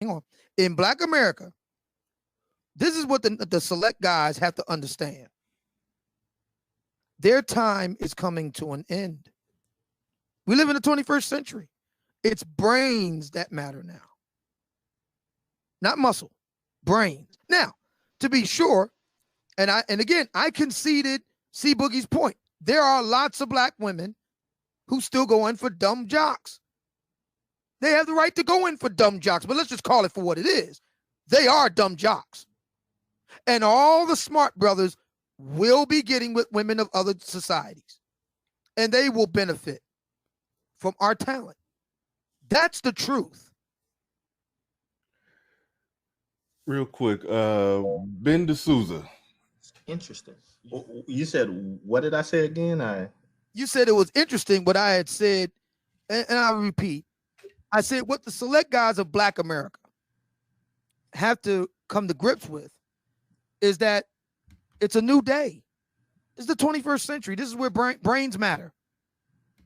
on. In Black America, this is what the select guys have to understand. Their time is coming to an end. We live in the 21st century. It's brains that matter now. Not muscle, brains. Now, to be sure, and again, I conceded C Boogie's point. There are lots of black women who still go in for dumb jocks. They have the right to go in for dumb jocks, but let's just call it for what it is. They are dumb jocks. And all the smart brothers will be getting with women of other societies. And they will benefit from our talent. That's the truth. Real quick, Ben D'Souza. Interesting. You said, what did I say again? You said it was interesting what I had said, and I'll repeat. I said what the select guys of Black America have to come to grips with is that it's a new day. It's the 21st century. This is where brains matter.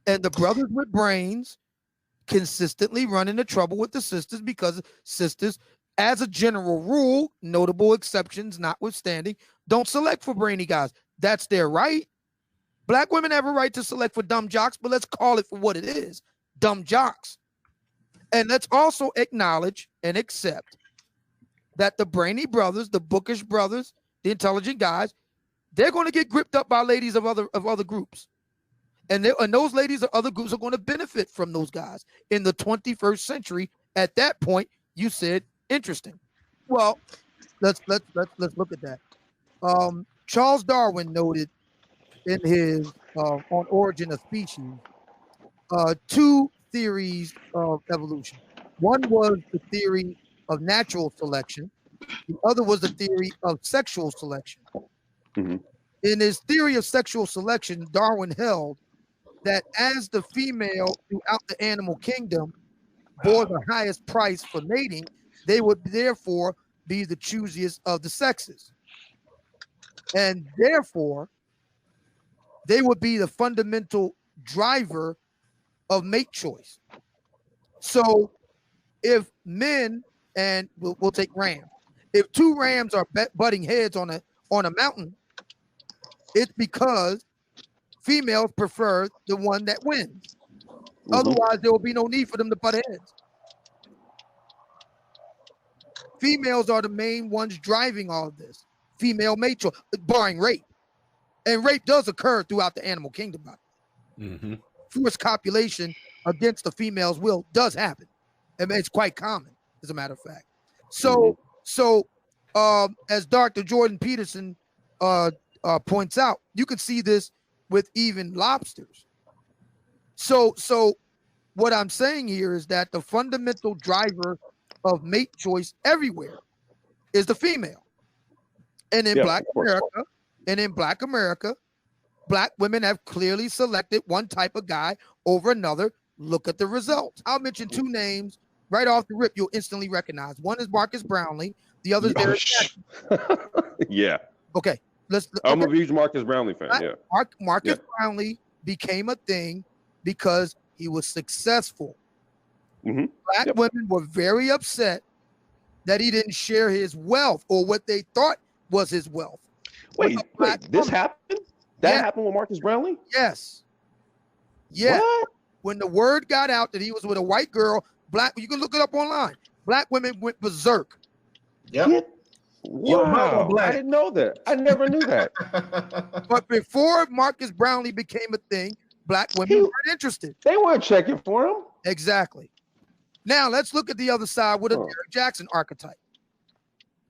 And the brothers with brains consistently run into trouble with the sisters because sisters, as a general rule, notable exceptions notwithstanding, don't select for brainy guys. That's their right. Black women have a right to select for dumb jocks, but let's call it for what it is, dumb jocks. And let's also acknowledge and accept that the brainy brothers, the bookish brothers, the intelligent guys, they're going to get gripped up by ladies of other groups. And those ladies of other groups are going to benefit from those guys in the 21st century. At that point, you said interesting. Well, let's look at that. Charles Darwin noted in his on Origin of Species two theories of evolution. One was the theory of natural selection. The other was the theory of sexual selection. Mm-hmm. In his theory of sexual selection, Darwin held that as the female throughout the animal kingdom bore the highest price for mating, they would therefore be the choosiest of the sexes. And therefore, they would be the fundamental driver of mate choice. So if men, and we'll take rams, if two rams are butting heads on a mountain, it's because females prefer the one that wins. Mm-hmm. Otherwise, there will be no need for them to butt heads. Females are the main ones driving all of this. Female mate choice, barring rape. And rape does occur throughout the animal kingdom. Mm-hmm. Forced copulation against the female's will does happen. I mean, it's quite common, as a matter of fact. So, as Dr. Jordan Peterson points out, you can see this with even lobsters. So what I'm saying here is that the fundamental driver of mate choice everywhere is the female. And in Black America, Black women have clearly selected one type of guy over another. Look at the results. I'll mention two names right off the rip you'll instantly recognize. One is Marcus Brownlee. The other is Derek Jackson. Yeah. Okay. I'm a huge Marcus Brownlee fan. Yeah. Marcus Brownlee became a thing because he was successful. Mm-hmm. Black women were very upset that he didn't share his wealth or what they thought was his wealth. Wait, this happened? That happened with Marcus Brownlee? Yes. Yeah. What? When the word got out that he was with a white girl, you can look it up online. Black women went berserk. Yeah. Wow. I didn't know that. I never knew that. But before Marcus Brownlee became a thing, Black women weren't interested. They weren't checking for him. Exactly. Now let's look at the other side with a Derek Jackson archetype.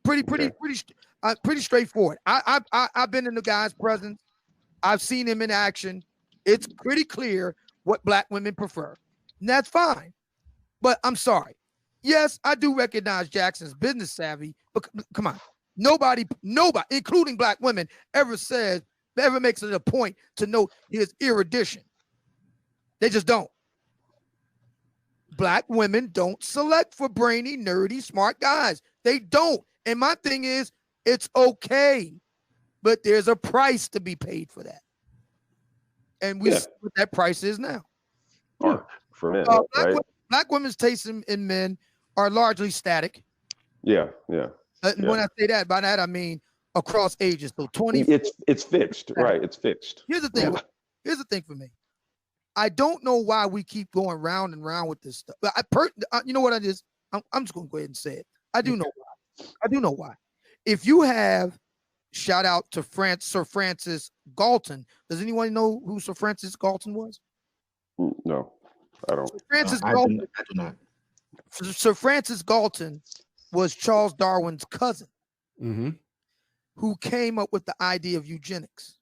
Pretty straightforward. I've been in the guy's presence. I've seen him in action. It's pretty clear what Black women prefer. And that's fine. But I'm sorry. Yes, I do recognize Jackson's business savvy, but come on. Nobody, including Black women, ever makes it a point to note his erudition. They just don't. Black women don't select for brainy, nerdy, smart guys. They don't. And my thing is, it's okay, but there's a price to be paid for that. And we see what that price is now. For men, Black women's taste in men are largely static. Yeah. When I say that, by that I mean across ages. So 20. It's fixed, right? It's fixed. Here's the thing. Here's the thing for me. I don't know why we keep going round and round with this stuff. You know what I just? I'm just going to go ahead and say it. I do know why. I do know why. If you have, shout out to Sir Francis Galton. Does anyone know who Sir Francis Galton was? No, I don't. I do not. Sir Francis Galton was Charles Darwin's cousin, who came up with the idea of eugenics.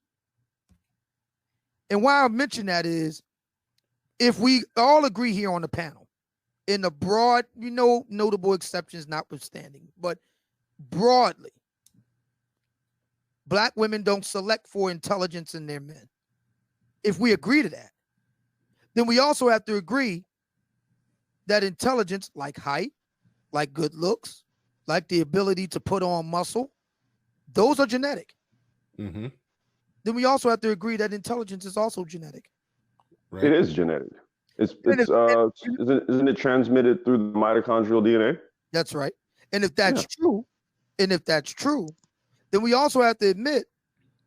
And why I mention that is, if we all agree here on the panel, in the broad, notable exceptions notwithstanding, but broadly, Black women don't select for intelligence in their men. If we agree to that, then we also have to agree that intelligence, like height, like good looks, like the ability to put on muscle, those are genetic. Then we also have to agree that intelligence is also genetic. Right. It is genetic. Isn't it transmitted through the mitochondrial DNA? That's right. And if that's true, then we also have to admit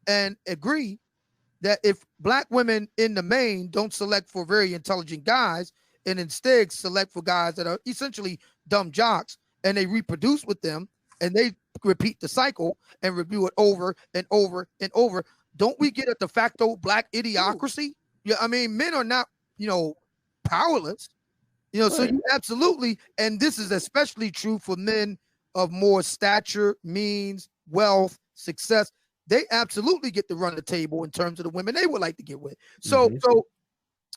and agree that if Black women in the main don't select for very intelligent guys and instead select for guys that are essentially dumb jocks, and they reproduce with them and they repeat the cycle and review it over and over and over, don't we get a de facto Black idiocracy? Yeah, I mean, men are not, powerless. So you absolutely, and this is especially true for men of more stature, means, wealth, success. They absolutely get to run the table in terms of the women they would like to get with. So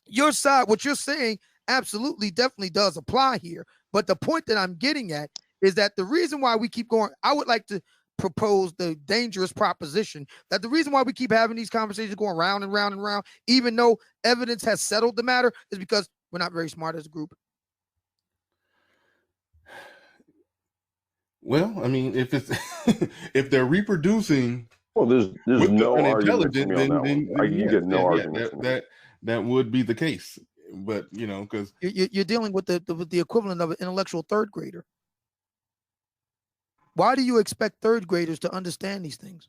your side, what you're saying, absolutely, definitely does apply here. But the point that I'm getting at is that the reason why we keep going, I would like to propose the dangerous proposition that the reason why we keep having these conversations going round and round and round, even though evidence has settled the matter, is because we're not very smart as a group. Well, I mean, if it's if they're reproducing, well, there's no argument then you get no argument. That would be the case, but because you're dealing with the equivalent of an intellectual third grader. Why do you expect third graders to understand these things?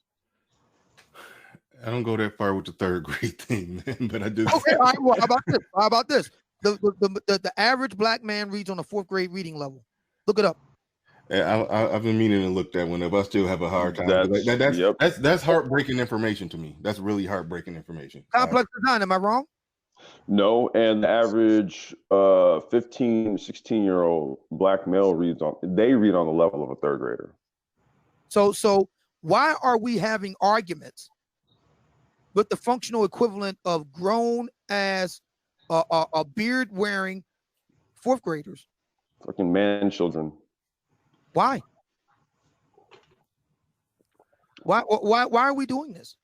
I don't go that far with the third grade thing, man, but I just okay. All right, well, how about this? The average Black man reads on a 4th grade reading level. Look it up. I've been meaning to look that one up. I still have a hard time. That's heartbreaking information to me. That's really heartbreaking information. Complex design. Am I wrong? No, and the average 15, 16-year-old Black male read on the level of a third grader. So why are we having arguments with the functional equivalent of grown as a beard wearing 4th graders? Fucking man children. Why? Why are we doing this?